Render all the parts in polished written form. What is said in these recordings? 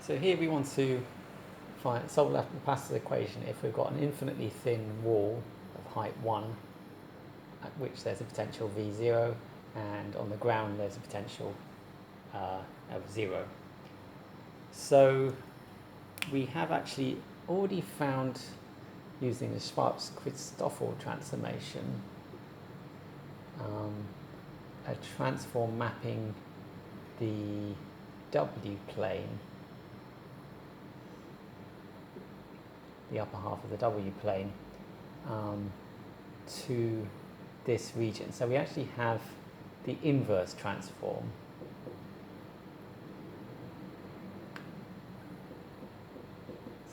So here we want to solve Laplace's equation if we've got an infinitely thin wall of height 1 at which there's a potential V0 and on the ground there's a potential of 0. So we have actually already found, using the Schwarz-Christoffel transformation, a transform mapping the W plane, the upper half of the W plane, to this region. So we actually have the inverse transform.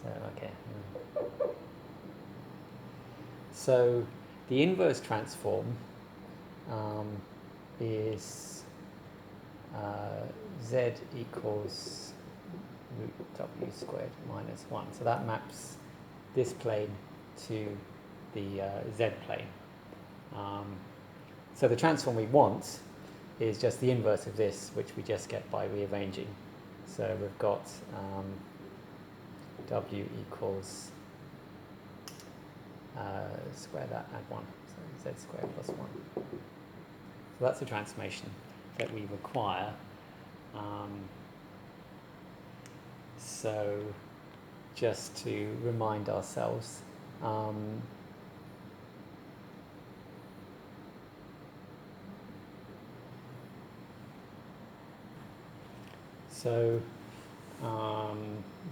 So, okay. So the inverse transform is Z equals root W squared minus 1. So that maps this plane to the Z plane. So the transform we want is just the inverse of this, which we just get by rearranging. So we've got W equals square that, add 1, so Z squared plus 1. So that's the transformation that we require. So just to remind ourselves,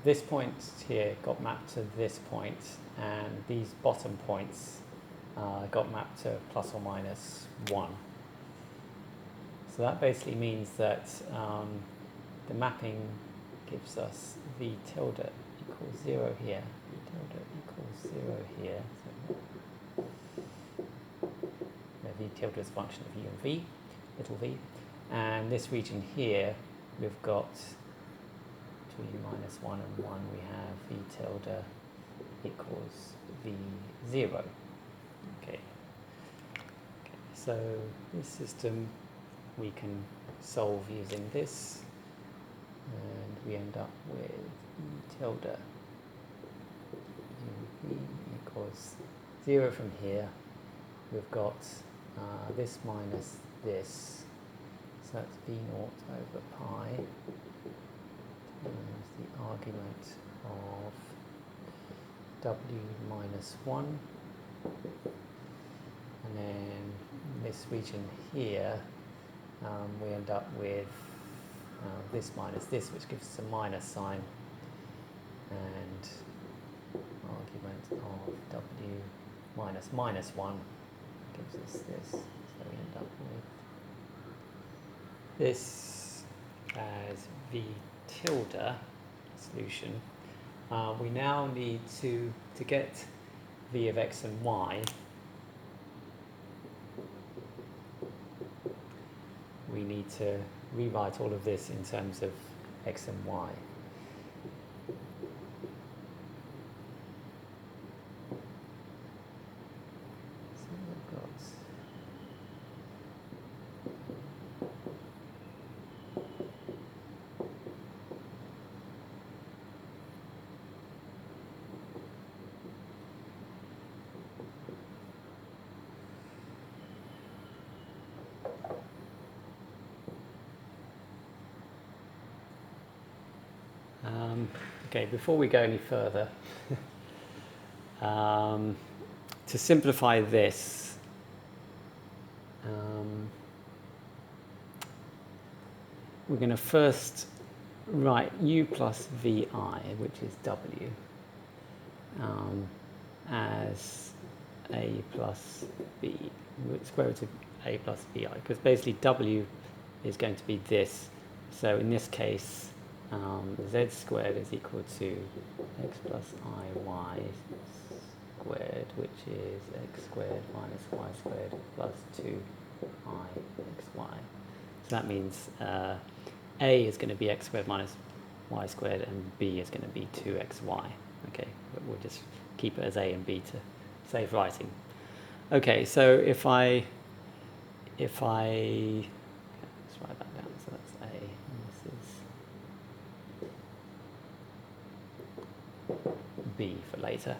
this point here got mapped to this point, and these bottom points got mapped to plus or minus 1. So that basically means that the mapping gives us V tilde equals 0 here, V tilde equals 0 here. So V tilde is a function of U and V, little v. And this region here, we've got 2u minus 1 and 1, we have V tilde equals V0. Okay. So this system we can solve using this, and we end up with E tilde V equals 0 from here. We've got this minus this, so that's V0 over pi times the argument of W minus 1, and then this region here we end up with this minus this, which gives us a minus sign, and argument of W minus minus 1 gives us this, so we end up with this as V tilde solution. We now need to get V of x and y, we need to rewrite all of this in terms of x and y. So we've got okay, before we go any further, to simplify this, we're going to first write u plus vi, which is w, as a plus b, square root of a plus vi, because basically w is going to be this. So in this case, z squared is equal to x plus iy squared, which is x squared minus y squared plus 2ixy. So that means a is going to be x squared minus y squared, and b is going to be 2xy. Okay, but we'll just keep it as a and b to save writing. Okay, so if I let's write that down. So that's a, and this is later.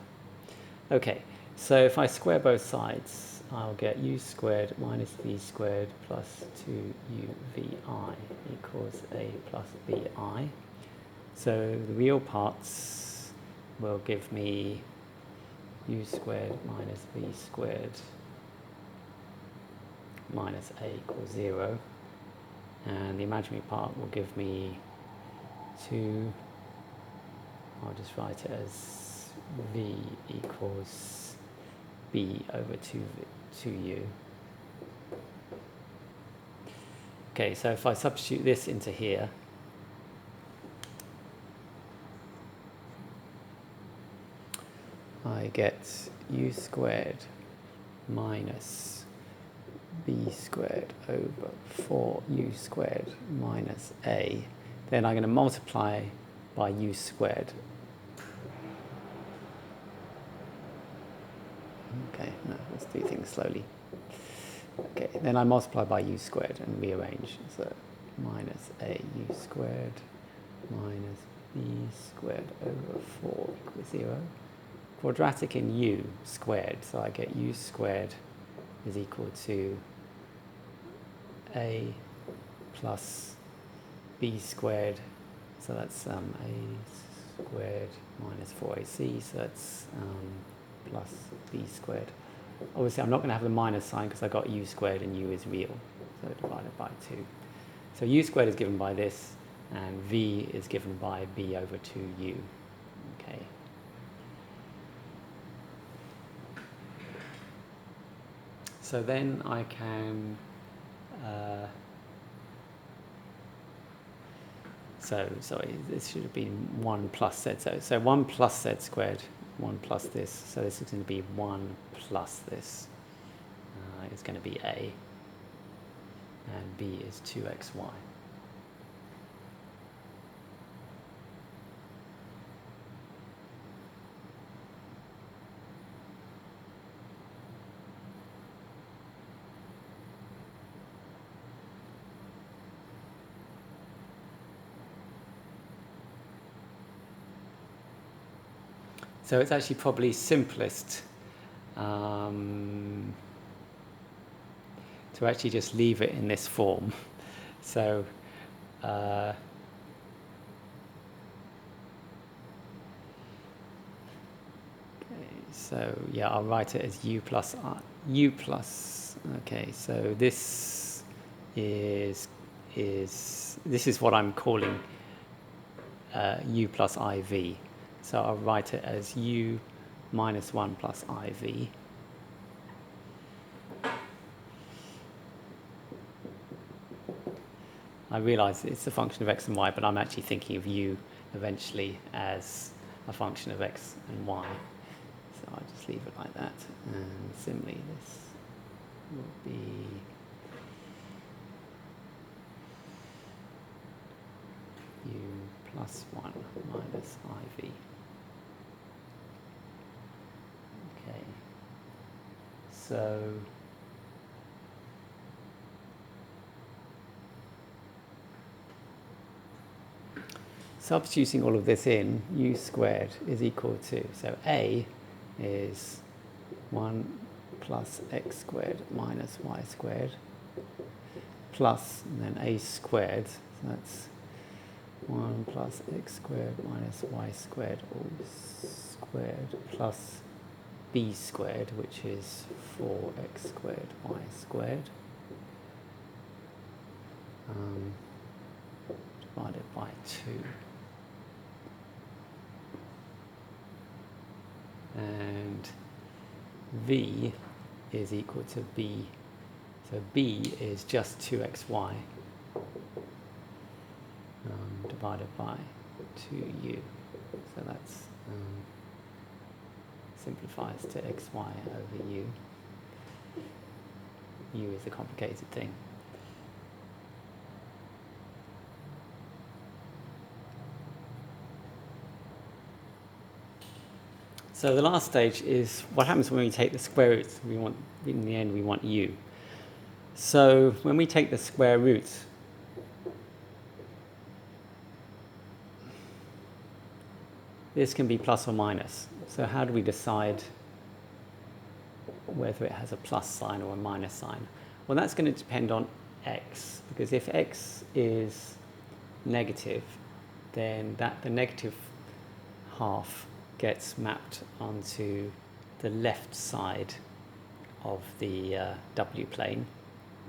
Okay, so if I square both sides, I'll get u squared minus v squared plus 2uvi equals a plus bi. So the real parts will give me u squared minus v squared minus a equals 0. And the imaginary part will give me 2, I'll just write it as v equals b over 2u. Okay, so if I substitute this into here, I get u squared minus b squared over 4u squared minus a. Then I'm going to multiply by u squared. Okay, no, let's do things slowly. Okay, then I multiply by u squared and rearrange. So minus a u squared minus b squared over 4 equals 0. Quadratic in u squared, so I get u squared is equal to a plus b squared, so that's a squared minus 4ac, so that's plus b squared. Obviously I'm not going to have the minus sign because I got u squared and u is real, so divided by 2. So u squared is given by this, and v is given by b over 2u. Okay. So then I can, sorry, this should have been 1 plus z. So 1 plus z squared, 1 plus this. So this is going to be 1 plus this. It's going to be a. And b is 2xy. So it's actually probably simplest to actually just leave it in this form. So okay, so yeah, I'll write it as u plus u plus. Okay, so this is what I'm calling u plus iv. So I'll write it as u minus 1 plus iv. I realise it's a function of x and y, but I'm actually thinking of u eventually as a function of x and y. So I'll just leave it like that. And similarly, this will be u plus 1 minus iv. Okay, so substituting all of this in, u squared is equal to, so a is 1 plus x squared minus y squared plus, and then a squared, so that's 1 plus x squared minus y squared all squared plus b squared, which is 4x squared y squared divided by 2. And v is equal to b. So b is just 2xy divided by 2u. So that's simplifies to xy over u. U is a complicated thing. So the last stage is what happens when we take the square roots. We want, in the end, we want u. So when we take the square root, this can be plus or minus. So how do we decide whether it has a plus sign or a minus sign? Well, that's going to depend on x, because if x is negative, then the negative half gets mapped onto the left side of the w plane,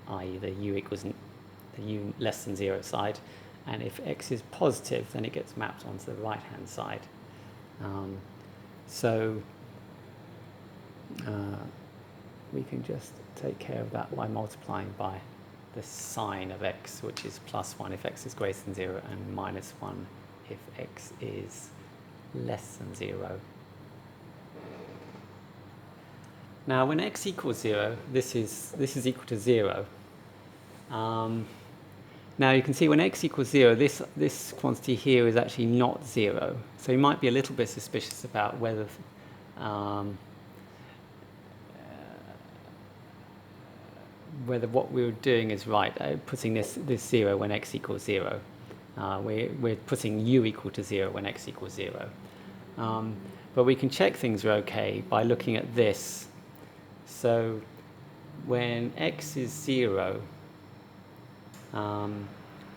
i.e. the u less than 0 side, and if x is positive, then it gets mapped onto the right hand side. We can just take care of that by multiplying by the sign of x, which is +1 if x is greater than 0 and -1 if x is less than 0. Now when x equals 0, this is equal to 0. Now you can see when x equals 0, this quantity here is actually not 0. So you might be a little bit suspicious about whether what we were doing is right, putting this 0 when x equals 0. We're putting u equal to 0 when x equals 0. But we can check things are okay by looking at this. So when x is 0,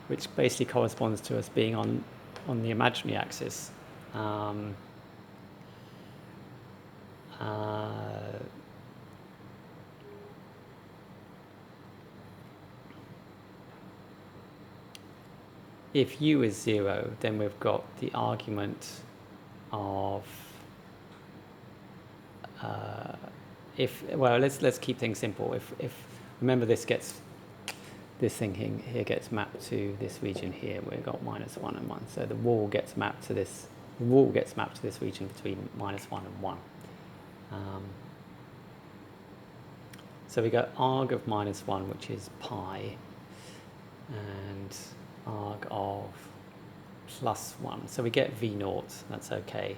which basically corresponds to us being on the imaginary axis, if u is 0, then we've got the argument of let's keep things simple. If remember, this thing here gets mapped to this region here. We've got -1 and 1, so the wall gets mapped to this. The wall gets mapped to this region between -1 and 1. So we got arg of -1, which is pi, and arg of +1. So we get v0. That's okay.